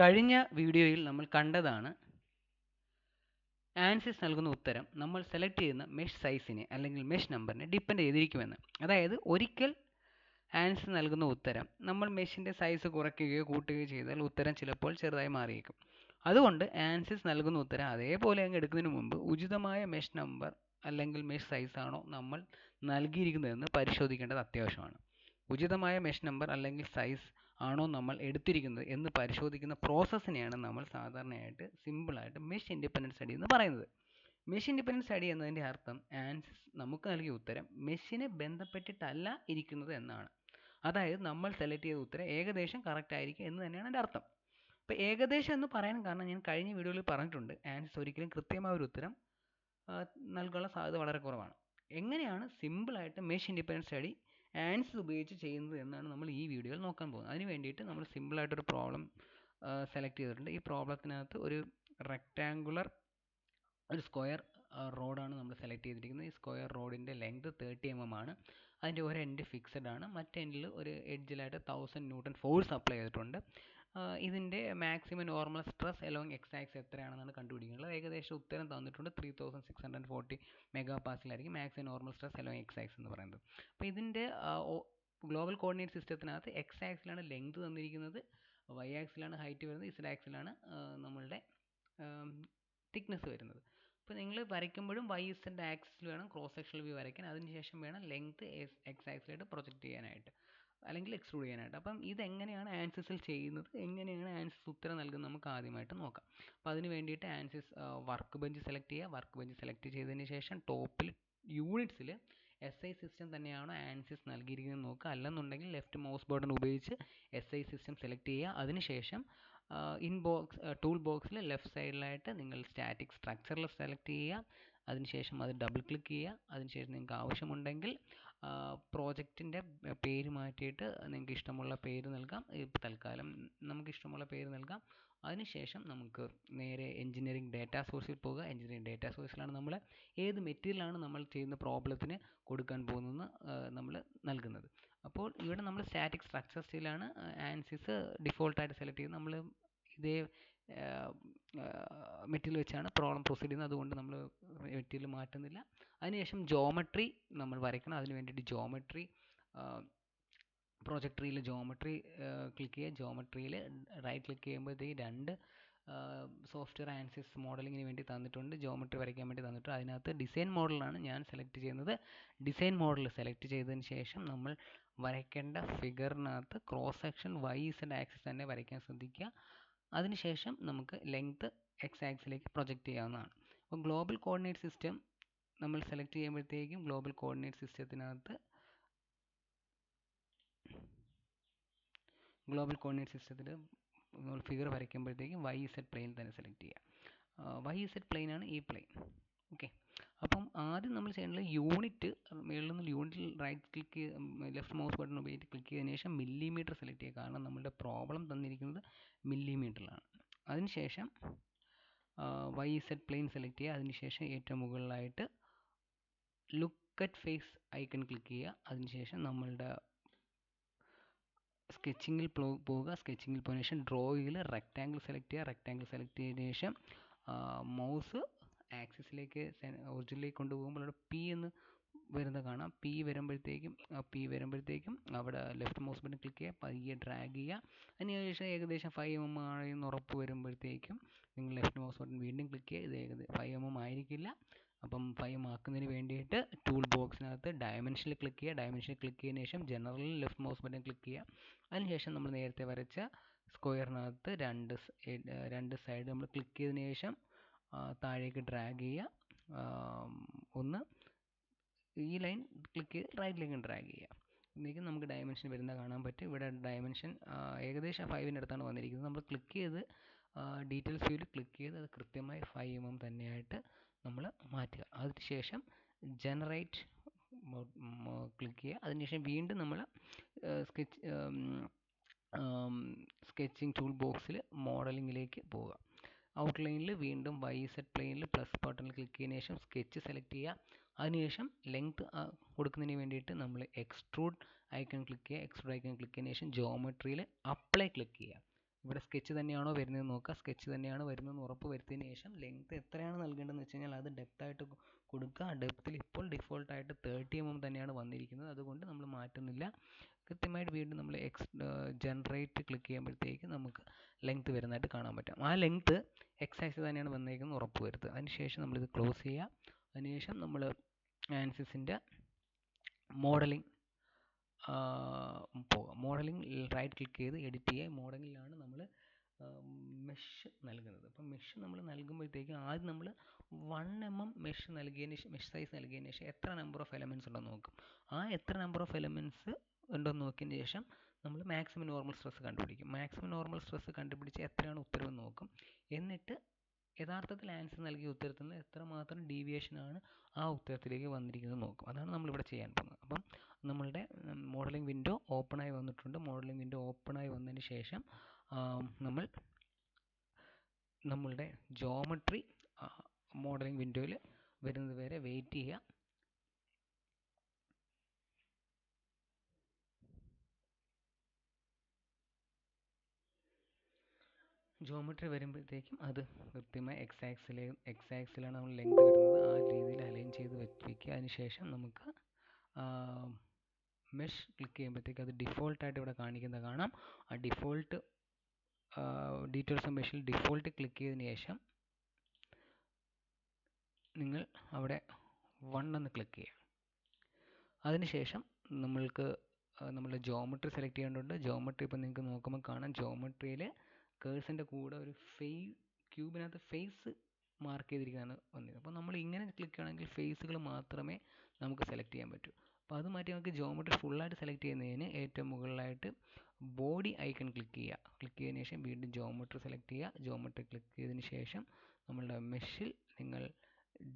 കഴിഞ്ഞ വീഡിയോയിൽ നമ്മൾ കണ്ടതാണ് ആൻസിസ് നൽകുന്ന ഉത്തരം നമ്മൾ സെലക്ട് ചെയ്യുന്ന മെഷ് സൈസിനെ അല്ലെങ്കിൽ മെഷ് നമ്പറിനെ ഡിപ്പെൻഡ് ചെയ്തിരിക്കുമെന്ന്. അതായത് ഒരിക്കൽ ആൻസിസ് നൽകുന്ന ഉത്തരം നമ്മൾ മെഷിൻ്റെ സൈസ് കുറയ്ക്കുകയോ കൂട്ടുകയോ ചെയ്താൽ ഉത്തരം ചിലപ്പോൾ ചെറുതായി മാറിയേക്കും. അതുകൊണ്ട് ആൻസിസ് നൽകുന്ന ഉത്തരം അതേപോലെ അങ്ങ് എടുക്കുന്നതിന് മുമ്പ് ഉചിതമായ മെഷ് നമ്പർ അല്ലെങ്കിൽ മെഷ് സൈസ് ആണോ നമ്മൾ നൽകിയിരിക്കുന്നതെന്ന് പരിശോധിക്കേണ്ടത് അത്യാവശ്യമാണ്. ഉചിതമായ മെഷ് നമ്പർ അല്ലെങ്കിൽ സൈസ് ആണോ നമ്മൾ എടുത്തിരിക്കുന്നത് എന്ന് പരിശോധിക്കുന്ന പ്രോസസ്സിനെയാണ് നമ്മൾ സാധാരണയായിട്ട് സിമ്പിളായിട്ട് മെഷ് ഇൻഡിപെൻഡൻറ്റ് സ്റ്റഡി എന്ന് പറയുന്നത്. മെഷ് ഇൻഡിപെൻഡൻറ്റ് സ്റ്റഡി എന്നതിൻ്റെ അർത്ഥം ആൻസിസ് നമുക്ക് നൽകിയ ഉത്തരം മെഷിനെ ബന്ധപ്പെട്ടിട്ടല്ല ഇരിക്കുന്നത് എന്നാണ്. അതായത് നമ്മൾ സെലക്ട് ചെയ്ത ഉത്തരം ഏകദേശം കറക്റ്റ് ആയിരിക്കും എന്ന് തന്നെയാണ് എൻ്റെ അർത്ഥം. അപ്പോൾ ഏകദേശം എന്ന് പറയാൻ കാരണം ഞാൻ കഴിഞ്ഞ വീഡിയോയിൽ പറഞ്ഞിട്ടുണ്ട്, ആൻസിസ് ഒരിക്കലും കൃത്യമായ ഒരു ഉത്തരം നൽകാനുള്ള സാധ്യത വളരെ കുറവാണ്. എങ്ങനെയാണ് സിമ്പിളായിട്ട് മെഷ് ഇൻഡിപെൻഡൻറ്റ് സ്റ്റഡി ആൻസിസ് ഉപയോഗിച്ച് ചെയ്യുന്നത് എന്നാണ് നമ്മൾ ഈ വീഡിയോയിൽ നോക്കാൻ പോകുന്നത്. അതിന് വേണ്ടിയിട്ട് നമ്മൾ സിമ്പിളായിട്ടൊരു പ്രോബ്ലം സെലക്ട് ചെയ്തിട്ടുണ്ട്. ഈ പ്രോബ്ലത്തിനകത്ത് ഒരു റെക്റ്റാങ്കുലർ ഒരു സ്ക്വയർ റോഡാണ് നമ്മൾ സെലക്ട് ചെയ്തിരിക്കുന്നത്. ഈ സ്ക്വയർ റോഡിൻ്റെ ലെങ്ത് 30 mm ആണ്. അതിൻ്റെ ഒരു എൻഡ് ഫിക്സഡ് ആണ്, മറ്റേ എൻഡിൽ ഒരു എഡ്ജിലായിട്ട് 1000 Newton ഫോഴ്സ് അപ്ലൈ ചെയ്തിട്ടുണ്ട്. ഇതിൻ്റെ maximum normal stress along X axis എത്രയാണെന്നാണ് കണ്ടുപിടിക്കുന്നത്. ഏകദേശം ഉത്തരം തന്നിട്ടുണ്ട് 3640 MPa ആയിരിക്കും maximum normal stress along X axis എന്ന് പറയുന്നത്. അപ്പോൾ ഇതിൻ്റെ ഗ്ലോബൽ കോർഡിനേറ്റ് സിസ്റ്റത്തിനകത്ത് എക്സ് ആക്സിലാണ് ലെങ്ത് തന്നിരിക്കുന്നത്, വൈ ആക്സിലാണ് ഹൈറ്റ് വരുന്നത്, ഇസഡ് ആക്സിലാണ് നമ്മളുടെ തിക്നെസ് വരുന്നത്. അപ്പോൾ നിങ്ങൾ വരയ്ക്കുമ്പോഴും വൈ ഇസഡ് ആക്സിൽ വേണം ക്രോസ് സെക്ഷണൽ വ്യൂ വരയ്ക്കാൻ. അതിനുശേഷം വേണം ലെങ്ത് എക്സ് ആക്സിലായിട്ട് പ്രൊജക്റ്റ് ചെയ്യാനായിട്ട് അല്ലെങ്കിൽ എക്സ്ട്രൂഡ് ചെയ്യാനായിട്ട്. അപ്പം ഇതെങ്ങനെയാണ് ആൻസിസിൽ ചെയ്യുന്നത്, എങ്ങനെയാണ് ആൻസിസ് ഉത്തരം നൽകുന്നത് നമുക്ക് ആദ്യമായിട്ട് നോക്കാം. അപ്പോൾ അതിന് വേണ്ടിയിട്ട് ആൻസിസ് വർക്ക് ബെഞ്ച് സെലക്ട് ചെയ്യുക. വർക്ക് ബെഞ്ച് സെലക്ട് ചെയ്തതിന് ശേഷം ടോപ്പിൽ യൂണിറ്റ്സിൽ SI സിസ്റ്റം തന്നെയാണോ ആൻസിസ് നൽകിയിരിക്കുന്നത് നോക്കുക. അല്ലെന്നുണ്ടെങ്കിൽ ലെഫ്റ്റ് മൗസ് ബട്ടൺ ഉപയോഗിച്ച് SI സിസ്റ്റം സെലക്ട് ചെയ്യുക. അതിനുശേഷം ടൂൾ ബോക്സിൽ ലെഫ്റ്റ് സൈഡിലായിട്ട് നിങ്ങൾ സ്റ്റാറ്റിക് സ്ട്രക്ചറിൽ സെലക്ട് ചെയ്യുക. അതിനുശേഷം അത് ഡബിൾ ക്ലിക്ക് ചെയ്യുക. അതിനുശേഷം നിങ്ങൾക്ക് ആവശ്യമുണ്ടെങ്കിൽ പ്രോജക്റ്റിൻ്റെ പേര് മാറ്റിയിട്ട് നിങ്ങൾക്ക് ഇഷ്ടമുള്ള പേര് നൽകാം. തൽക്കാലം നമുക്ക് ഇഷ്ടമുള്ള പേര് നൽകാം. അതിനുശേഷം നമുക്ക് നേരെ എഞ്ചിനീയറിംഗ് ഡാറ്റാ സോഴ്സിൽ പോകുക. എഞ്ചിനീയറിംഗ് ഡാറ്റാ സോഴ്സിലാണ് നമ്മൾ ഏത് മെറ്റീരിയലാണ് നമ്മൾ ചെയ്യുന്ന പ്രോബ്ലത്തിന് കൊടുക്കാൻ പോകുന്നത് നമ്മൾ നൽകുന്നത്. അപ്പോൾ ഇവിടെ നമ്മൾ സ്റ്റാറ്റിക് സ്ട്രക്ചർ സ്റ്റൈലാണ് ആൻസിസ് ഡിഫോൾട്ടായിട്ട് സെലക്ട് ചെയ്യുന്നത്. നമ്മൾ ഇതേ മെറ്റീരിയൽ വെച്ചാണ് പ്രോബ്ലം പ്രൊസീഡ് ചെയ്യുന്നത്, അതുകൊണ്ട് നമ്മൾ മെറ്റീരിയൽ മാറ്റുന്നില്ല. അതിനുശേഷം ജോമെട്രി നമ്മൾ വരയ്ക്കണം. അതിന് വേണ്ടിയിട്ട് ജോമെട്രി പ്രൊജക്ടറിയിൽ ജോമെട്രി ക്ലിക്ക് ചെയ്യുക. ജോമെട്രിയിൽ റൈറ്റ് ക്ലിക്ക് ചെയ്യുമ്പോഴത്തേക്ക് രണ്ട് സോഫ്റ്റ്വെയർ ആൻസിസ് മോഡലിങ്ങിന് വേണ്ടി തന്നിട്ടുണ്ട്, ജോമെട്രി വരയ്ക്കാൻ വേണ്ടി തന്നിട്ടുണ്ട്. അതിനകത്ത് ഡിസൈൻ മോഡലാണ് ഞാൻ സെലക്ട് ചെയ്യുന്നത്. ഡിസൈൻ മോഡൽ സെലക്ട് ചെയ്തതിന് ശേഷം നമ്മൾ വരയ്ക്കേണ്ട ഫിഗറിനകത്ത് cross section Y Z axis തന്നെ വരയ്ക്കാൻ ശ്രദ്ധിക്കുക. അതിനുശേഷം നമുക്ക് ലെങ്ത് എക്സ് ആക്സിലേക്ക് പ്രൊജക്റ്റ് ചെയ്യാവുന്നതാണ്. അപ്പോൾ ഗ്ലോബൽ കോർഡിനേറ്റ് സിസ്റ്റം നമ്മൾ സെലക്ട് ചെയ്യുമ്പോഴത്തേക്കും ഗ്ലോബൽ കോർഡിനേറ്റ് സിസ്റ്റത്തിനകത്ത് നമ്മൾ ഫിഗർ വരയ്ക്കുമ്പോഴത്തേക്കും വൈ ഇസഡ് പ്ലെയിൻ തന്നെ സെലക്ട് ചെയ്യുക. വൈ ഇസഡ് പ്ലെയിൻ ആണ് ഈ പ്ലെയിൻ. ഓക്കെ, അപ്പം ആദ്യം നമ്മൾ ചെയ്യേണ്ടത് യൂണിറ്റ് മുകളിൽ നിന്ന് യൂണിറ്റിൽ right click left mouse button ഉപയോഗിച്ച് ക്ലിക്ക് ചെയ്തതിന് ശേഷം മില്ലിമീറ്റർ സെലക്ട് ചെയ്യുക. കാരണം നമ്മുടെ പ്രോബ്ലം തന്നിരിക്കുന്നത് മില്ലിമീറ്ററിലാണ്. അതിനുശേഷം വൈ ഇസഡ് പ്ലെയിൻ സെലക്ട് ചെയ്യുക. അതിനുശേഷം ഏറ്റവും മുകളിലായിട്ട് look at face icon click ചെയ്യുക. അതിനുശേഷം നമ്മളുടെ സ്കെച്ചിങ്ങിൽ പോവുക. സ്കെച്ചിങ്ങിൽ പോയതിനു ശേഷം ഡ്രോയിങ്ങിൽ റെക്റ്റാങ്കിൾ സെലക്ട് ചെയ്യുക. റെക്റ്റാങ്കിൾ സെലക്ട് ചെയ്തതിന് ശേഷം മൗസ് ആക്സിസിലേക്ക് ഒറിജിനിലേക്ക് കൊണ്ടുപോകുമ്പോൾ അവിടെ പി എന്ന് വരുന്നത് കാണാം. പി വരുമ്പോഴത്തേക്കും അവിടെ ലെഫ്റ്റ് മൗസ് ബട്ടൺ ക്ലിക്ക് ചെയ്യുക, പയ്യെ ഡ്രാഗ് ചെയ്യുക. അതിനുശേഷം ഏകദേശം 5 mm ആണെന്ന് ഉറപ്പ് വരുമ്പോഴത്തേക്കും നിങ്ങൾ ലെഫ്റ്റ് മൗസ് ബട്ടൺ വീണ്ടും ക്ലിക്ക് ചെയ്യുക. ഇത് 5 mm ആയിരിക്കില്ല. അപ്പം 5 mm ആക്കുന്നതിന് വേണ്ടിയിട്ട് ടൂൾ ബോക്സിനകത്ത് ഡയമെൻഷനിൽ ക്ലിക്ക് ചെയ്യുക. ഡയമെൻഷനിൽ ക്ലിക്ക് ചെയ്തതിന് ശേഷം ജനറലിൽ ലെഫ്റ്റ് മൗസ് ബട്ടൺ ക്ലിക്ക് ചെയ്യുക. അതിനുശേഷം നമ്മൾ നേരത്തെ വരച്ച സ്ക്വയറിനകത്ത് രണ്ട് സൈഡ് നമ്മൾ ക്ലിക്ക് ചെയ്തതിന് ശേഷം താഴേക്ക് ഡ്രാഗ് ചെയ്യുക. ഒന്ന് ഈ ലൈൻ ക്ലിക്ക് ചെയ്ത് റൈറ്റിലേക്ക് ഡ്രാഗ് ചെയ്യുക. ഇതിലേക്ക് നമുക്ക് ഡയമെൻഷൻ വരുന്നത് കാണാൻ പറ്റും. ഇവിടെ ഡയമെൻഷൻ ഏകദേശം 5ൻ്റെ അടുത്താണ് വന്നിരിക്കുന്നത്. നമ്മൾ ക്ലിക്ക് ചെയ്ത് ഡീറ്റെയിൽസ് വ്യൂവിൽ ക്ലിക്ക് ചെയ്ത് അത് കൃത്യമായി 5 mm തന്നെയായിട്ട് നമ്മൾ മാറ്റുക. അതിനുശേഷം ജനറേറ്റ് ക്ലിക്ക് ചെയ്യുക. അതിനുശേഷം വീണ്ടും നമ്മൾ സ്കെച്ചിങ് ടൂൾ ബോക്സിൽ മോഡലിങ്ങിലേക്ക് പോവുക. ഔട്ട്ലൈനിൽ വീണ്ടും വൈ സെറ്റ് പ്ലെയിനിൽ പ്ലസ് ബട്ടണിൽ ക്ലിക്ക് ചെയ്തതിന് ശേഷം സ്കെച്ച് സെലക്ട് ചെയ്യുക. അതിനുശേഷം ലെങ്ത് കൊടുക്കുന്നതിന് വേണ്ടിയിട്ട് നമ്മൾ എക്സ്ട്രൂഡ് ഐക്കൺ ക്ലിക്ക് ചെയ്യുക. എക്സ്ട്രൂഡ് ഐക്കൺ ക്ലിക്ക് ചെയ്തതിന് ശേഷം ജോമെട്രിയിൽ അപ്ലൈ ക്ലിക്ക് ചെയ്യുക. ഇവിടെ സ്കെച്ച് തന്നെയാണോ വരുന്നത് നോക്കുക. സ്കെച്ച് തന്നെയാണ് വരുന്നതെന്ന് ഉറപ്പ് വരുത്തിയതിന് ശേഷം ലെങ്ത് എത്രയാണ് നൽകേണ്ടതെന്ന് വെച്ച് കഴിഞ്ഞാൽ അത് ഡെപ്ത് ആയിട്ട് കൊടുക്കുക. ഡെപ്തിൽ ഇപ്പോൾ ഡിഫോൾട്ടായിട്ട് 30 mm തന്നെയാണ് വന്നിരിക്കുന്നത്, അതുകൊണ്ട് നമ്മൾ മാറ്റുന്നില്ല. കൃത്യമായിട്ട് വീണ്ടും നമ്മൾ ജനറേറ്റ് ക്ലിക്ക് ചെയ്യുമ്പോഴത്തേക്ക് നമുക്ക് ലെങ്ത് വരുന്നതായിട്ട് കാണാൻ പറ്റും. ആ ലെങ്ത് എക്സ് ആക്സിസ് തന്നെയാണ് വന്നേക്കുന്നത് ഉറപ്പ് വരുത്തുക. അതിനുശേഷം നമ്മളിത് ക്ലോസ് ചെയ്യുക. അതിനുശേഷം നമ്മൾ ആൻസിസിൻ്റെ മോഡലിംഗ് പോകാം. മോഡലിംഗ് റൈറ്റ് ക്ലിക്ക് ചെയ്ത് എഡിറ്റ് ചെയ്യുക. മോഡലിംഗിലാണ് നമ്മൾ മെഷ് നൽകുന്നത്. അപ്പം മെഷ് നമ്മൾ നൽകുമ്പോഴത്തേക്കും ആദ്യം നമ്മൾ 1 mm മെഷ് സൈസ് നൽകിയതിന് ശേഷം എത്ര നമ്പർ ഓഫ് എലമെൻറ്റ്സ് ഉണ്ടെന്ന് നോക്കും. ആ എത്ര നമ്പർ ഓഫ് എലമെൻറ്റ്സ് ഉണ്ടെന്ന് നോക്കിയതിന് ശേഷം നമ്മൾ മാക്സിമം നോർമൽ സ്ട്രെസ് കണ്ടുപിടിക്കും. മാക്സിമം നോർമൽ സ്ട്രെസ് കണ്ടുപിടിച്ച് എത്രയാണ് ഉത്തരവ് നോക്കും. എന്നിട്ട് യഥാർത്ഥത്തിൽ ആൻസർ നൽകിയ ഉത്തരത്തിൽ നിന്ന് എത്രമാത്രം ഡീവിയേഷനാണ് ആ ഉത്തരത്തിലേക്ക് വന്നിരിക്കുന്നത് നോക്കും. അതാണ് നമ്മളിവിടെ ചെയ്യാൻ പോകുന്നത്. അപ്പം നമ്മളുടെ മോഡലിംഗ് വിൻഡോ ഓപ്പണായി വന്നിട്ടുണ്ട്. മോഡലിംഗ് വിൻഡോ ഓപ്പണായി വന്നതിന് ശേഷം നമ്മൾ നമ്മളുടെ ജോമെട്രി മോഡലിംഗ് വിൻഡോയിൽ വരുന്നത് വരെ വെയിറ്റ് ചെയ്യുക. ജോമെട്രി വരുമ്പോഴത്തേക്കും അത് കൃത്യമായി എക്സ് ആക്സിലാണ് നമ്മൾ ലെങ്ത് വരുന്നത്, ആ രീതിയിൽ അലൈൻ ചെയ്ത് വെക്കുക. അതിനുശേഷം നമുക്ക് മെഷ് ക്ലിക്ക് ചെയ്യുമ്പോഴത്തേക്ക് അത് ഡിഫോൾട്ടായിട്ട് ഇവിടെ കാണിക്കുന്നത് കാണാം. ആ ഡിഫോൾട്ട് ഡീറ്റെയിൽസ് മെഷിൽ ഡിഫോൾട്ട് ക്ലിക്ക് ചെയ്തതിന് ശേഷം നിങ്ങൾ അവിടെ 1 എന്ന് ക്ലിക്ക് ചെയ്യുക. അതിനുശേഷം നമ്മൾക്ക് നമ്മളുടെ ജോമെട്രി സെലക്ട് ചെയ്യേണ്ടതുണ്ട്. ജോമെട്രി ഇപ്പോൾ നിങ്ങൾക്ക് നോക്കുമ്പോൾ കാണാം, ജോമെട്രിയിൽ കേഴ്സിൻ്റെ കൂടെ ഒരു ക്യൂബിനകത്ത് ഫേസ് മാർക്ക് ചെയ്തിരിക്കുകയാണ് വന്നത്. അപ്പോൾ നമ്മൾ ഇങ്ങനെ ക്ലിക്ക് ചെയ്യുകയാണെങ്കിൽ ഫേസുകൾ മാത്രമേ നമുക്ക് സെലക്ട് ചെയ്യാൻ പറ്റൂ. അപ്പോൾ അത് മാറ്റി നമുക്ക് ജോമെട്രി ഫുള്ളായിട്ട് സെലക്ട് ചെയ്യുന്നതിന് ഏറ്റവും മുകളിലായിട്ട് ബോഡി ഐക്കൺ ക്ലിക്ക് ചെയ്യുക. ക്ലിക്ക് ചെയ്തതിന് ശേഷം വീണ്ടും ജോമെട്രി സെലക്ട് ചെയ്യുക. ജോമെട്രി ക്ലിക്ക് ചെയ്തതിന് ശേഷം നമ്മളുടെ മെഷിൽ നിങ്ങൾ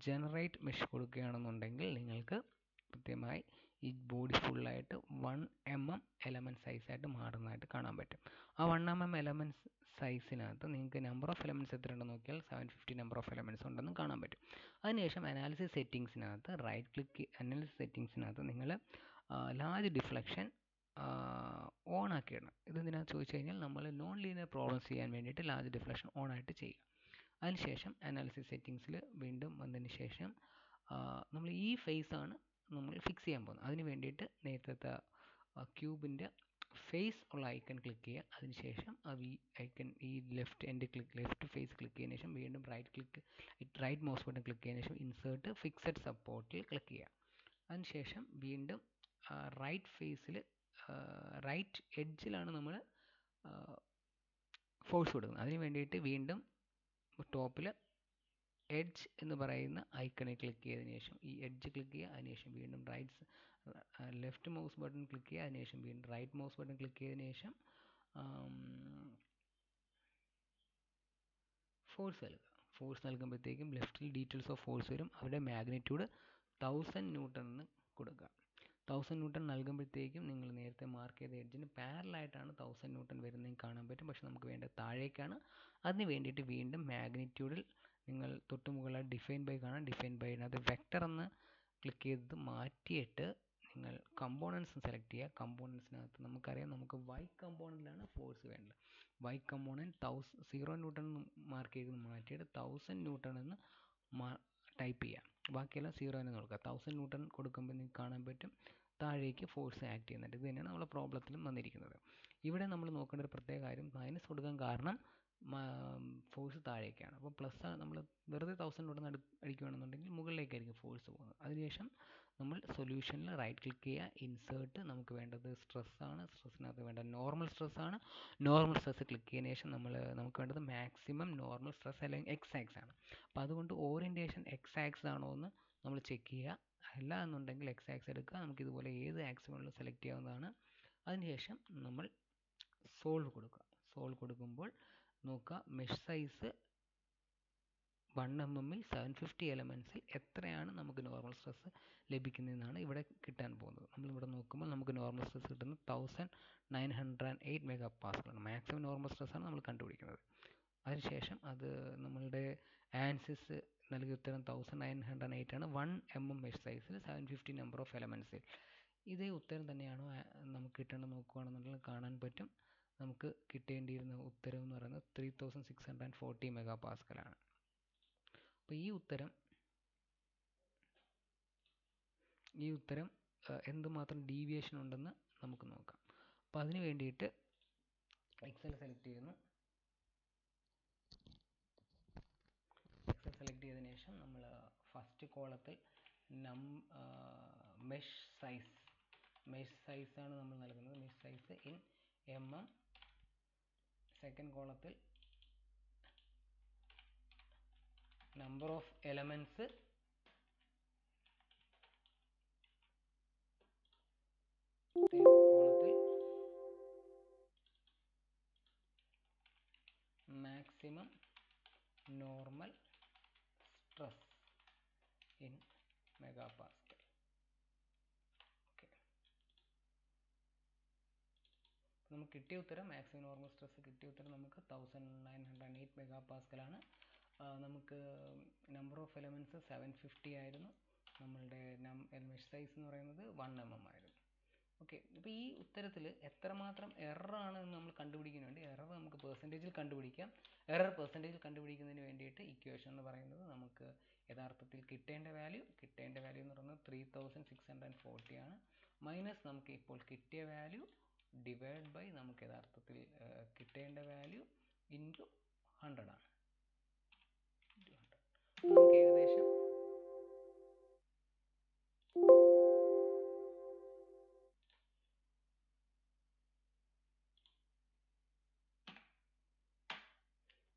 ജനറേറ്റ് മെഷ് കൊടുക്കുകയാണെന്നുണ്ടെങ്കിൽ നിങ്ങൾക്ക് കൃത്യമായി ഈ ബോഡി ഫുള്ളായിട്ട് 1 mm എലമെൻറ്റ് സൈസായിട്ട് മാറുന്നതായിട്ട് കാണാൻ പറ്റും. ആ 1 mm എലമെൻറ്റ് സൈസിനകത്ത് നിങ്ങൾക്ക് നമ്പർ ഓഫ് എലമെൻറ്റ്സ് എത്ര ഉണ്ടെന്ന് നോക്കിയാൽ 750 നമ്പർ ഓഫ് എലമെൻറ്റ്സ് ഉണ്ടെന്ന് കാണാൻ പറ്റും. അതിനുശേഷം അനാലിസിസ് സെറ്റിങ്സിനകത്ത് റൈറ്റ് ക്ലിക്ക് അനാലിസിസ് സെറ്റിങ്സിനകത്ത് നിങ്ങൾ ലാർജ് ഡിഫ്ലക്ഷൻ ഓൺ ആക്കിയിടണം. ഇതെന്തിനാണെന്ന് ചോദിച്ചു കഴിഞ്ഞാൽ നമ്മൾ നോൺ ലീനിയർ പ്രോബ്ലംസ് ചെയ്യാൻ വേണ്ടിയിട്ട് ലാർജ് ഡിഫ്ലക്ഷൻ ഓൺ ആയിട്ട് ചെയ്യുക. അതിനുശേഷം അനാലിസിസ് സെറ്റിങ്സിൽ വീണ്ടും വന്നതിന് ശേഷം നമ്മൾ ഈ ഫേസാണ് നമ്മൾ ഫിക്സ് ചെയ്യാൻ പോകുന്നത്. അതിന് വേണ്ടിയിട്ട് നേരത്തെ ക്യൂബിൻ്റെ ഫേസ് ഉള്ള ഐക്കൺ ക്ലിക്ക് ചെയ്യുക. അതിനുശേഷം ഈ ലെഫ്റ്റ് ഫേസ് ക്ലിക്ക് ചെയ്തതിന് ശേഷം വീണ്ടും റൈറ്റ് മൗസ് ബട്ടൺ ക്ലിക്ക് ചെയ്തതിന് ശേഷം ഇൻസേർട്ട് ഫിക്സഡ് സപ്പോർട്ടിൽ ക്ലിക്ക് ചെയ്യുക. അതിനുശേഷം വീണ്ടും റൈറ്റ് എഡ്ജിലാണ് നമ്മൾ ഫോഴ്സ് കൊടുക്കുന്നത്. അതിന് വേണ്ടിയിട്ട് വീണ്ടും ടോപ്പിൽ എഡ്ജ് എന്ന് പറയുന്ന ഐക്കണിൽ ക്ലിക്ക് ചെയ്തതിന് ശേഷം ഈ എഡ്ജ് ക്ലിക്ക് ചെയ്യുക. അതിനുശേഷം വീണ്ടും ലെഫ്റ്റ് മൗസ് ബട്ടൺ ക്ലിക്ക് ചെയ്യുക. അതിനുശേഷം വീണ്ടും റൈറ്റ് മൗസ് ബട്ടൺ ക്ലിക്ക് ചെയ്തതിന് ശേഷം ഫോഴ്സ് നൽകുമ്പോഴത്തേക്കും ലെഫ്റ്റിൽ ഡീറ്റെയിൽസ് ഓഫ് ഫോഴ്സ് വരും. അവിടെ മാഗ്നിറ്റ്യൂഡ് 1000 ന്യൂട്ടൺ എന്ന് കൊടുക്കുക. 1000 ന്യൂട്ടൺ നൽകുമ്പോഴത്തേക്കും നിങ്ങൾ നേരത്തെ മാർക്ക് ചെയ്ത എഡ്ജിന് പാരലായിട്ടാണ് 1000 ന്യൂട്ടൺ വരുന്നതെന്ന് കാണാൻ പറ്റും. പക്ഷെ നമുക്ക് വേണ്ടത് താഴേക്കാണ്. അതിന് വേണ്ടിയിട്ട് വീണ്ടും മാഗ്നിറ്റ്യൂഡിൽ നിങ്ങൾ തൊട്ട് മുകളിൽ ഡിഫൈൻ ബൈ കാണാം. ഡിഫൈൻ ബൈനകത്ത് വെക്ടർ എന്ന് ക്ലിക്ക് ചെയ്ത് മാറ്റിയിട്ട് നിങ്ങൾ കമ്പോണൻസ് സെലക്ട് ചെയ്യുക. കമ്പോണൻസിനകത്ത് നമുക്കറിയാം, നമുക്ക് y കമ്പോണൻറ്റിലാണ് ഫോഴ്സ് വേണ്ടത്. y കമ്പോണൻറ്റ് 0 ന്യൂട്ടൺ മാർക്ക് ചെയ്ത് മാറ്റിയിട്ട് 1000 ന്യൂട്ടൺ എന്ന് ടൈപ്പ് ചെയ്യുക. ബാക്കിയെല്ലാം 0 എന്ന് കൊടുക്കുക. 1000 ന്യൂട്ടൺ കൊടുക്കുമ്പോൾ നിങ്ങൾക്ക് കാണാൻ പറ്റും താഴേക്ക് ഫോഴ്സ് ആക്ട് ചെയ്യുന്നുണ്ട്. ഇത് തന്നെയാണ് നമ്മുടെ പ്രോബ്ലത്തിലും വന്നിരിക്കുന്നത്. ഇവിടെ നമ്മൾ നോക്കേണ്ട ഒരു പ്രത്യേക കാര്യം, മൈനസ് കൊടുക്കാൻ കാരണം ഫോഴ്സ് താഴേക്കാണ്. അപ്പോൾ പ്ലസ് നമ്മൾ വെറുതെ 1000 ന്യൂട്ടൺ അടിക്കുകയാണെന്നുണ്ടെങ്കിൽ മുകളിലേക്കായിരിക്കും ഫോഴ്സ് പോകുന്നത്. അതിനുശേഷം നമ്മൾ സൊല്യൂഷനിൽ റൈറ്റ് ക്ലിക്ക് ചെയ്യുക. ഇൻസേർട്ട് നമുക്ക് വേണ്ടത് സ്ട്രെസ്സാണ്. സ്ട്രെസ്സിനകത്ത് വേണ്ട നോർമൽ സ്ട്രെസ്സാണ്. നോർമൽ സ്ട്രെസ് ക്ലിക്ക് ചെയ്തതിന് ശേഷം നമുക്ക് വേണ്ടത് മാക്സിമം നോർമൽ സ്ട്രെസ് അല്ലെങ്കിൽ എക്സ് ആക്സ് ആണ്. അപ്പോൾ അതുകൊണ്ട് ഓറിയൻറ്റേഷൻ എക്സ് ആക്സ് ആണോ എന്ന് നമ്മൾ ചെക്ക് ചെയ്യുക. അല്ല എന്നുണ്ടെങ്കിൽ എക്സ് ആക്സ് എടുക്കുക. നമുക്ക് ഇതുപോലെ ഏത് ആക്സ് വേണമെങ്കിലും സെലക്ട് ചെയ്യാവുന്നതാണ്. അതിനുശേഷം നമ്മൾ സോൾവ് കൊടുക്കുമ്പോൾ നോക്കുക, മെഷ് സൈസ് 1 mm 750 എലമെൻറ്റ്സിൽ എത്രയാണ് നമുക്ക് നോർമൽ സ്ട്രെസ് ലഭിക്കുന്നതെന്നാണ് ഇവിടെ കിട്ടാൻ പോകുന്നത്. നമ്മളിവിടെ നോക്കുമ്പോൾ നമുക്ക് നോർമൽ സ്ട്രെസ് കിട്ടുന്നത് 1908 MPa ആണ്. മാക്സിമം നോർമൽ സ്ട്രെസ്സാണ് നമ്മൾ കണ്ടുപിടിക്കുന്നത്. അതിനുശേഷം അത് നമ്മളുടെ ആൻസിസ് നൽകിയ ഉത്തരം 1908 ആണ്. 1 mm മെഷ് സൈസിൽ 750 നമ്പർ ഓഫ് എലമെൻറ്റ്സിൽ. ഇതേ ഉത്തരം തന്നെയാണോ നമുക്ക് കിട്ടേണ്ടത് നോക്കുകയാണെന്നുണ്ടെങ്കിൽ കാണാൻ പറ്റും. നമുക്ക് കിട്ടേണ്ടിയിരുന്ന ഉത്തരം എന്ന് പറയുന്നത് 3640 മെഗാ പാസ്കലാണ്. അപ്പോൾ ഈ ഉത്തരം എന്തുമാത്രം ഡീവിയേഷൻ ഉണ്ടെന്ന് നമുക്ക് നോക്കാം. അപ്പോൾ അതിന് വേണ്ടിയിട്ട് എക്സൽ സെലക്ട് ചെയ്യുന്നു. എക്സൽ സെലക്ട് ചെയ്തതിന് ശേഷം നമ്മൾ ഫസ്റ്റ് കോളത്തിൽ മെഷ് സൈസാണ് നമ്മൾ നൽകുന്നത്. Mesh size in mm. Second കോളത്തിൽ നമ്പർ ഓഫ് എലമെൻറ്റ്സ് തേർഡ് കോളത്തിൽ maximum normal stress in mega Pascal. Okay, നമുക്ക് കിട്ടിയ ഉത്തരം മാക്സിമം നോർമൽ സ്ട്രെസ് കിട്ടിയ ഉത്തരം നമുക്ക് 1908 മെഗാ പാസ്കലാണ്. നമുക്ക് നമ്പർ ഓഫ് എലമെൻറ്റ്സ് 750 ആയിരുന്നു. നമ്മളുടെ മെഷ് സൈസ് എന്ന് പറയുന്നത് 1 mm ആയിരുന്നു. ഓക്കെ, ഇപ്പോൾ ഈ ഉത്തരത്തിൽ എത്രമാത്രം എററാണ് എന്ന് നമ്മൾ കണ്ടുപിടിക്കാൻ വേണ്ടി എറർ നമുക്ക് പെർസെൻറ്റേജിൽ കണ്ടുപിടിക്കാം. എറർ പെർസെൻറ്റേജിൽ കണ്ടുപിടിക്കുന്നതിന് വേണ്ടിയിട്ട് ഇക്വേഷൻ എന്ന് പറയുന്നത് നമുക്ക് യഥാർത്ഥത്തിൽ കിട്ടേണ്ട വാല്യൂ എന്ന് പറയുന്നത് 3640 ആണ്. മൈനസ് നമുക്ക് ഇപ്പോൾ കിട്ടിയ വാല്യൂ ഡിവൈഡ് ബൈ നമുക്ക് യഥാർത്ഥത്തിൽ കിട്ടേണ്ട വാല്യൂ ഇൻറ്റു 100 ആണ്. നമുക്ക് ഏകദേശം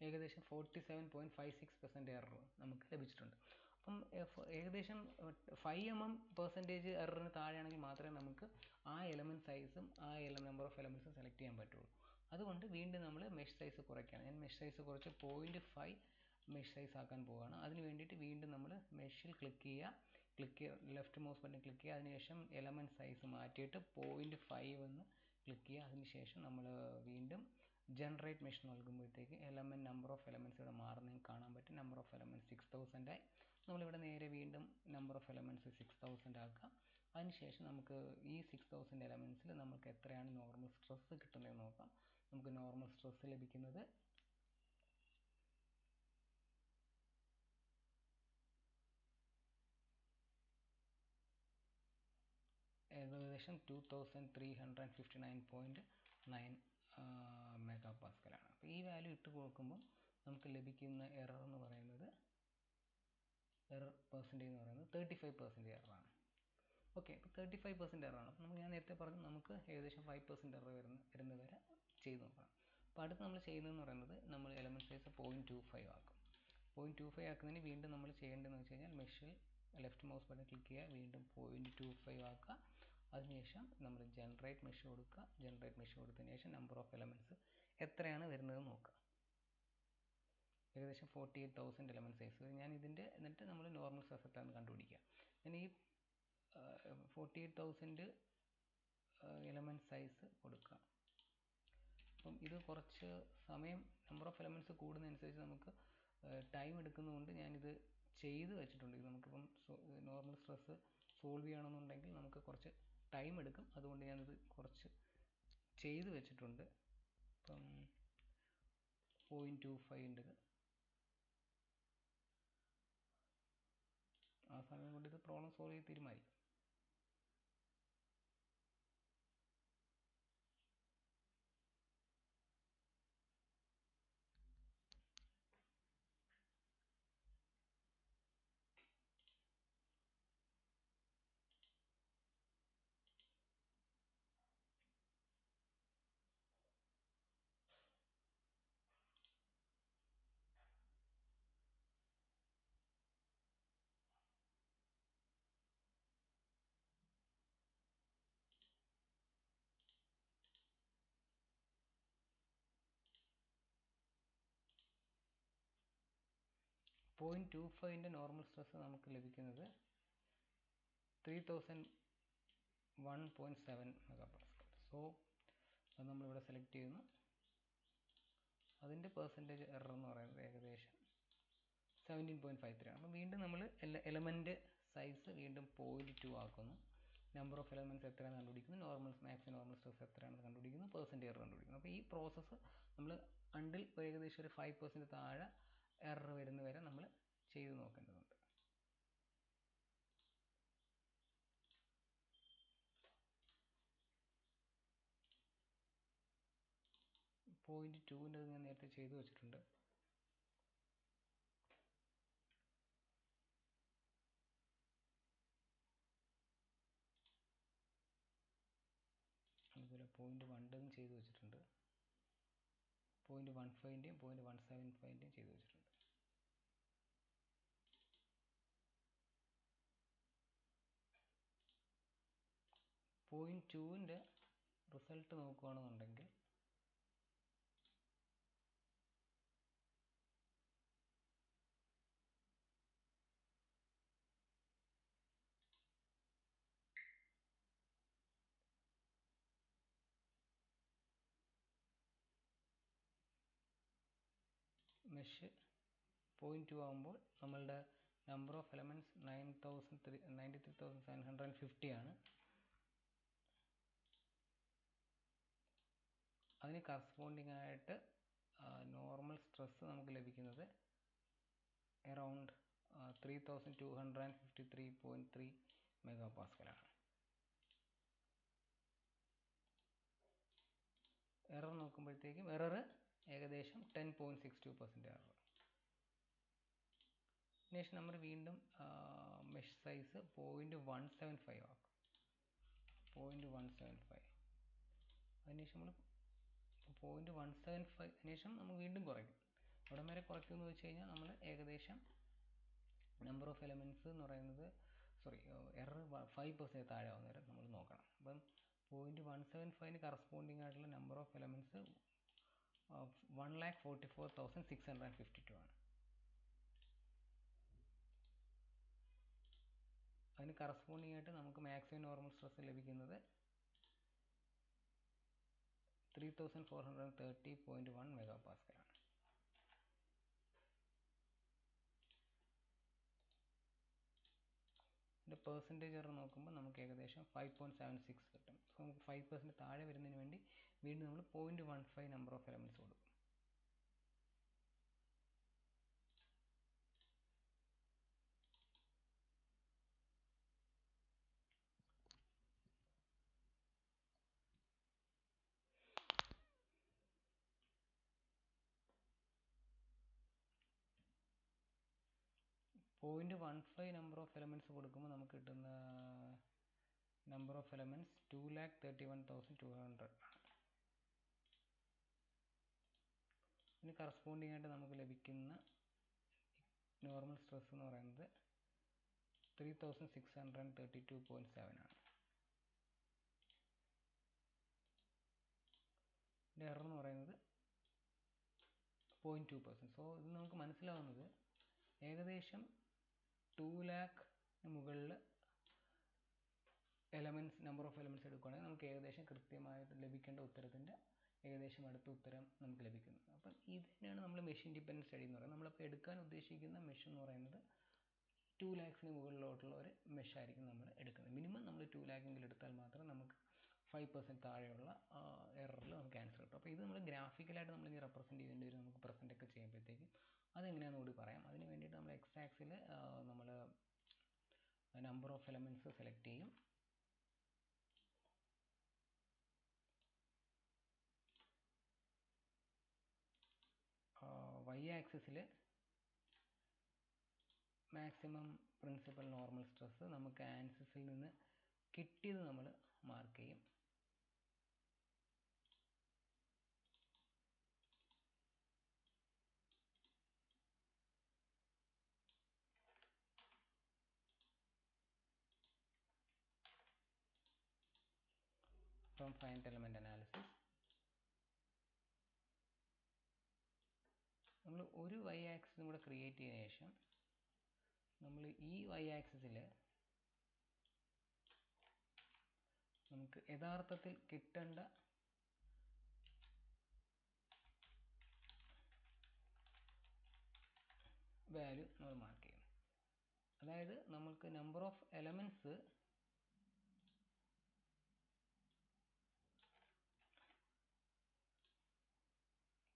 ഏകദേശം 47.56% എറർ നമുക്ക് ലഭിച്ചിട്ടുണ്ട്. അപ്പം ഏകദേശം 5 mm% എററിന് താഴെയാണെങ്കിൽ മാത്രമേ നമുക്ക് ആ എലമെൻറ്റ് സൈസും ആ നമ്പർ ഓഫ് എലമെൻറ്റ്സും സെലക്ട് ചെയ്യാൻ പറ്റുള്ളൂ. അതുകൊണ്ട് വീണ്ടും നമ്മൾ മെഷ് സൈസ് കുറയ്ക്കുകയാണ്. ഞാൻ മെഷ് സൈസ് കുറച്ച് 0.5 മെഷ് സൈസ് ആക്കാൻ പോവുകയാണ്. അതിന് വേണ്ടിയിട്ട് വീണ്ടും നമ്മൾ മെഷിൽ ക്ലിക്ക് ചെയ്യുക, ലെഫ്റ്റ് മൗസ് ബട്ടൺ ക്ലിക്ക് ചെയ്യുക. അതിനുശേഷം എലമെൻറ്റ് സൈസ് മാറ്റിയിട്ട് 0.5 എന്ന് ക്ലിക്ക് ചെയ്യുക. അതിനുശേഷം നമ്മൾ വീണ്ടും ജനറേറ്റ് മെഷ് നൽകുമ്പോഴത്തേക്ക് നമ്പർ ഓഫ് എലമെൻറ്റ്സ് ഇവിടെ മാറുന്നത് കാണാൻ പറ്റും. നമ്പർ ഓഫ് എലമെൻറ്റ്സ് 6000 ആയി. നമ്മളിവിടെ നേരെ വീണ്ടും നമ്പർ ഓഫ് എലമെൻറ്റ്സ് 6000 ആക്കുക. അതിനുശേഷം നമുക്ക് ഈ 6000 എലമെൻറ്റ്സിൽ നമുക്ക് എത്രയാണ് നോർമൽ സ്ട്രെസ് കിട്ടുന്നതെന്ന് നോക്കാം. നമുക്ക് നോർമൽ സ്ട്രെസ് ലഭിക്കുന്നത് ഏകദേശം 2359.9 മെഗാ പാസ്കലാണ്. അപ്പോൾ ഈ വാല്യൂ ഇട്ട് കൊടുക്കുമ്പോൾ നമുക്ക് ലഭിക്കുന്ന എറർ എന്ന് പറയുന്നത് എറർ പെർസെൻറ്റേജ് എന്ന് പറയുന്നത് 35% എററാണ്. ഓക്കെ, അപ്പോൾ 35% എററാണ്. അപ്പോൾ ഞാൻ നേരത്തെ പറഞ്ഞു നമുക്ക് ഏകദേശം 5% എറർ വരുന്നത് വരെ ചെയ്ത് നോക്കാം. അപ്പോൾ അടുത്ത് നമ്മൾ ചെയ്യുന്നതെന്ന് പറയുന്നത് നമ്മൾ എലമെൻറ്റ് സൈസ് 0.25 ആക്കും. 0.25 ആക്കുന്നതിന് വീണ്ടും നമ്മൾ ചെയ്യേണ്ടതെന്ന് വെച്ച് കഴിഞ്ഞാൽ മെഷിൽ ലെഫ്റ്റ് മൗസ് ബട്ടൺ ക്ലിക്ക് ചെയ്യുക, വീണ്ടും 0.25 ആക്കുക. അതിനുശേഷം നമ്മൾ ജനറേറ്റ് മെഷ് കൊടുക്കുക. ജനറേറ്റ് മെഷ് കൊടുത്തതിന് ശേഷം നമ്പർ ഓഫ് എലമെൻറ്റ്സ് എത്രയാണ് വരുന്നത് നോക്കുക. ഏകദേശം 48,000 എലമെൻറ്റ് സൈസ്. ഞാൻ എന്നിട്ട് നമ്മൾ നോർമൽ സ്ട്രെസ് എത്രയാണെന്ന് കണ്ടുപിടിക്കുക. ഞാൻ ഈ 48,000 എലമെൻറ്റ് സൈസ് കൊടുക്കുക. അപ്പം ഇത് കുറച്ച് സമയം നമ്പർ ഓഫ് എലമെൻറ്റ്സ് കൂടുന്നതനുസരിച്ച് നമുക്ക് ടൈം എടുക്കുന്നതുകൊണ്ട് ഞാനിത് ചെയ്ത് വെച്ചിട്ടുണ്ട്. ഇത് നമുക്കിപ്പം നോർമൽ സ്ട്രെസ് സോൾവ് ചെയ്യണമെന്നുണ്ടെങ്കിൽ നമുക്ക് കുറച്ച് ടൈം എടുക്കും. അതുകൊണ്ട് ഞാനിത് കുറച്ച് ചെയ്ത് വെച്ചിട്ടുണ്ട്. ഇപ്പം 0.25 ആ സമയം കൊണ്ട് ഇത് പ്രോബ്ലം സോൾവ് ചെയ്ത് തീരുമാനിക്കും. പോയിൻറ്റ് 25 നോർമൽ സ്ട്രെസ് നമുക്ക് ലഭിക്കുന്നത് 3001.7 മെഗാ പാസ്കൽ. സോ അത് നമ്മളിവിടെ സെലക്ട് ചെയ്യുന്നു. അതിൻ്റെ പെർസെൻറ്റേജ് എറർ എന്ന് പറയുന്നത് ഏകദേശം 17.53 ആണ്. അപ്പം വീണ്ടും നമ്മൾ എലമെൻറ്റ് സൈസ് വീണ്ടും 0.2 ആക്കുന്നു. നമ്പർ ഓഫ് എലമെൻറ്റ്സ് എത്രയാണെന്ന് കണ്ടുപിടിക്കുന്നു, മാക്സിമം നോർമൽ സ്ട്രെസ് എത്രയാണെന്ന് കണ്ടുപിടിക്കുന്നു, പെർസെൻറ്റ് എറർ കണ്ടുപിടിക്കുന്നു. അപ്പോൾ ഈ പ്രോസസ്സ് നമ്മൾ അണ്ടിൽ ഏകദേശം ഒരു 5% താഴെ എറർ വരുന്നവരെ നമ്മൾ ചെയ്ത് നോക്കേണ്ടതുണ്ട്. 0.2 ഞാൻ നേരത്തെ ചെയ്തു വെച്ചിട്ടുണ്ട്. അതുപോലെ 0.1 ചെയ്തു വെച്ചിട്ടുണ്ട്. 0.15ൻ്റെയും 0.175ൻ്റെയും ചെയ്തു വെച്ചിട്ടുണ്ട്. പോയിന്റ് 2ൻ്റെ റിസൾട്ട് നോക്കുകയാണെന്നുണ്ടെങ്കിൽ മെഷ് 0.2 ആകുമ്പോൾ നമ്മളുടെ നമ്പർ ഓഫ് എലമെൻറ്റ്സ് 93,750 ആണ്. അതിന് കറസ്പോണ്ടിങ് ആയിട്ട് നോർമൽ സ്ട്രെസ് നമുക്ക് ലഭിക്കുന്നത് അറൗണ്ട് 3253.3 MPa ആണ്. എറർ നോക്കുമ്പോഴത്തേക്കും ഏകദേശം 10.62% എറർ. അതിനുശേഷം നമ്മൾ വീണ്ടും മെഷ് സൈസ് 0.175 ആക്കും. 0.175. അതിനുശേഷം നമ്മൾ 0.175 അതിനുശേഷം നമ്മൾ വീണ്ടും കുറയ്ക്കും. എവിടം വരെ കുറയ്ക്കുമെന്ന് വെച്ച് കഴിഞ്ഞാൽ നമ്മൾ ഏകദേശം നമ്പർ ഓഫ് എലമെൻറ്റ്സ് എന്ന് പറയുന്നത് എറർ 5% താഴെ ആവുന്ന വരെ നമ്മൾ നോക്കണം. അപ്പം 0.175ന് കറസ്പോണ്ടിങ് ആയിട്ടുള്ള നമ്പർ ഓഫ് എലമെൻറ്റ്സ് 1,44,652 ആണ്. അതിന് കറസ്പോണ്ടിങ് ആയിട്ട് നമുക്ക് മാക്സിമം നോർമൽ സ്ട്രെസ് ലഭിക്കുന്നത് 3,430.1 MPa ആണ്. ഇതിൻ്റെ പെർസെൻറ്റേജ് എറർ നോക്കുമ്പോൾ നമുക്ക് ഏകദേശം 5.76 കിട്ടും. സോ നമുക്ക് 5% താഴെ വരുന്നതിന് വേണ്ടി വീണ്ടും നമ്മൾ 0.15 നമ്പർ ഓഫ് എലമെൻറ്റ്സ് കൊടുക്കും. പോയിന്റ് 15 നമ്പർ ഓഫ് എലമെൻറ്റ്സ് കൊടുക്കുമ്പോൾ നമുക്ക് കിട്ടുന്ന നമ്പർ ഓഫ് എലമെൻറ്റ്സ് 2,31,200 ആണ്. ഇതിന് കറസ്പോണ്ടിങ് ആയിട്ട് നമുക്ക് ലഭിക്കുന്ന നോർമൽ സ്ട്രെസ് എന്ന് പറയുന്നത് 3,632.7 ആണ്. ഇതിൻ്റെ എറർ എന്ന് പറയുന്നത് 0.2%. സോ ഇത് നമുക്ക് മനസ്സിലാവുന്നത് ഏകദേശം 2 lakh മുകളിൽ നമ്പർ ഓഫ് എലമെൻറ്റ്സ് എടുക്കുകയാണെങ്കിൽ നമുക്ക് ഏകദേശം കൃത്യമായിട്ട് ലഭിക്കേണ്ട ഉത്തരത്തിൻ്റെ ഏകദേശം അടുത്ത ഉത്തരം നമുക്ക് ലഭിക്കുന്നു. അപ്പം ഇത് തന്നെയാണ് നമ്മൾ മെഷീൻ ഡിപ്പെൻഡൻറ്റ് സ്റ്റഡി എന്ന് പറയുന്നത്. നമ്മളിപ്പോൾ എടുക്കാൻ ഉദ്ദേശിക്കുന്ന മെഷ് എന്ന് പറയുന്നത് 2 lakhsന് മുകളിലോട്ടുള്ള ഒരു മെഷ് ആയിരിക്കും നമ്മൾ എടുക്കുന്നത്. മിനിമം നമ്മൾ 2 lakh എങ്കിലും എടുത്താൽ മാത്രമേ നമുക്ക് 5% താഴെയുള്ള എററിൽ നമുക്ക് ആൻസർ കിട്ടും. അപ്പോൾ ഇത് നമ്മൾ ഗ്രാഫിക്കലായിട്ട് നമ്മൾ ഇനി റെപ്രസെൻറ്റ് ചെയ്യേണ്ടി വരും. നമുക്ക് പ്രസൻറ്റ് ഒക്കെ ചെയ്യുമ്പോഴത്തേക്കും അതെങ്ങനെയാണെന്ന് കൂടി പറയാം. അതിന് വേണ്ടിയിട്ട് നമ്മൾ എക്സ് ആക്സിൽ നമ്മൾ നമ്പർ ഓഫ് എലമെൻറ്റ്സ് സെലക്ട് ചെയ്യും. വൈ ആക്സിസിൽ മാക്സിമം പ്രിൻസിപ്പൽ നോർമൽ സ്ട്രെസ് നമുക്ക് ആൻസിസിൽ നിന്ന് കിട്ടിയത് നമ്മൾ മാർക്ക് ചെയ്യും. ഫ്രം ഫൈനൈറ്റ് എലമെന്റ് അനാലിസിസ് നമ്മൾ ഒരു വൈ ആക്സിസും കൂടെ ക്രിയേറ്റ് ചെയ്തതിനു ശേഷം നമ്മൾ ഈ വൈ ആക്സിസിൽ നമുക്ക് യഥാർത്ഥത്തിൽ കിട്ടേണ്ട വാല്യൂ നമ്മൾ മാർക്ക് ചെയ്യും. അതായത് നമുക്ക് നമ്പർ ഓഫ് എലമെൻറ്റ്സ്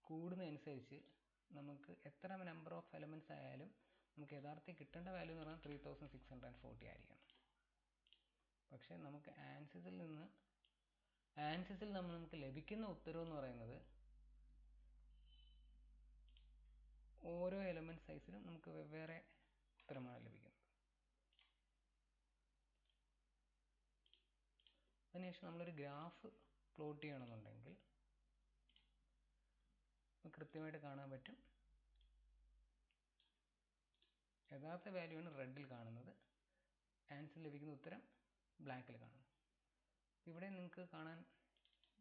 കൂടുന്നതനുസരിച്ച് നമുക്ക് എത്ര നമ്പർ ഓഫ് എലമെൻറ്റ്സ് ആയാലും നമുക്ക് യഥാർത്ഥത്തിൽ കിട്ടേണ്ട വാല്യൂ എന്ന് പറഞ്ഞാൽ 3640 ആയിരിക്കണം. പക്ഷേ നമുക്ക് ആൻസിസിൽ നമുക്ക് ലഭിക്കുന്ന ഉത്തരം എന്ന് പറയുന്നത് ഓരോ എലമെൻറ്റ് സൈസിലും നമുക്ക് വെവ്വേറെ ഉത്തരമാണ് ലഭിക്കുന്നത്. അതിനുശേഷം നമ്മളൊരു ഗ്രാഫ് പ്ലോട്ട് ചെയ്യണമെന്നുണ്ടെങ്കിൽ കൃത്യമായിട്ട് കാണാൻ പറ്റും. യഥാർത്ഥ വാല്യൂ ആണ് റെഡിൽ കാണുന്നത്, ആൻസർ ലഭിക്കുന്ന ഉത്തരം ബ്ലാക്കിൽ കാണുന്നു. ഇവിടെ നിങ്ങൾക്ക് കാണാൻ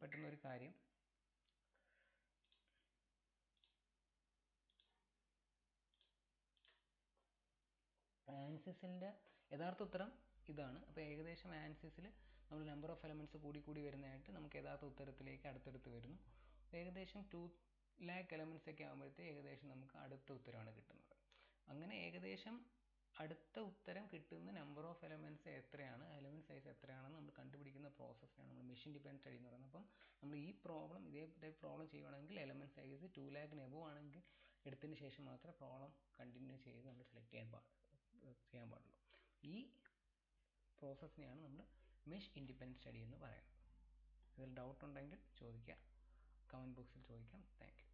പറ്റുന്ന ഒരു കാര്യം, ആൻസിസിൻ്റെ യഥാർത്ഥ ഉത്തരം ഇതാണ്. അപ്പോൾ ഏകദേശം ആൻസിസിൽ നമ്മൾ നമ്പർ ഓഫ് എലമെൻറ്റ്സ് കൂടി വരുന്നതായിട്ട് നമുക്ക് യഥാർത്ഥ ഉത്തരത്തിലേക്ക് അടുത്തടുത്ത് വരുന്നു. ഏകദേശം 2 lakh എലമെൻറ്റ്സ് ഒക്കെ ആകുമ്പോഴത്തേക്ക് ഏകദേശം നമുക്ക് അടുത്ത ഉത്തരമാണ് കിട്ടുന്നത്. അങ്ങനെ ഏകദേശം അടുത്ത ഉത്തരം കിട്ടുന്ന നമ്പർ ഓഫ് എലമെൻറ്റ്സ് എത്രയാണ്, എലമെൻറ്റ് സൈസ് എത്രയാണെന്ന് നമ്മൾ കണ്ടുപിടിക്കുന്ന പ്രോസസ്സിനാണ് നമ്മൾ മെഷീൻ ഡിപെൻഡൻറ്റ് സ്റ്റഡി എന്ന് പറയുന്നത്. അപ്പം നമ്മൾ ഈ പ്രോബ്ലം ഇതേ ടൈപ്പ് പ്രോബ്ലം ചെയ്യുകയാണെങ്കിൽ എലമെൻറ്റ് സൈസ് 2 lakh എബോവ് ആണെങ്കിൽ എടുത്തതിന് ശേഷം മാത്രമേ പ്രോബ്ലം കണ്ടിന്യൂ ചെയ്ത് നമ്മൾ സെലക്ട് ചെയ്യാൻ പാടുള്ളൂ. ഈ പ്രോസസ്സിനെയാണ് നമ്മൾ മെഷ് ഇൻഡിപെൻഡൻറ്റ് സ്റ്റഡി എന്ന് പറയുന്നത്. ഇതിൽ ഡൗട്ട് ഉണ്ടെങ്കിൽ ചോദിക്കാം, കമൻറ്റ് ബോക്സിൽ ചോദിക്കാം. Thank you.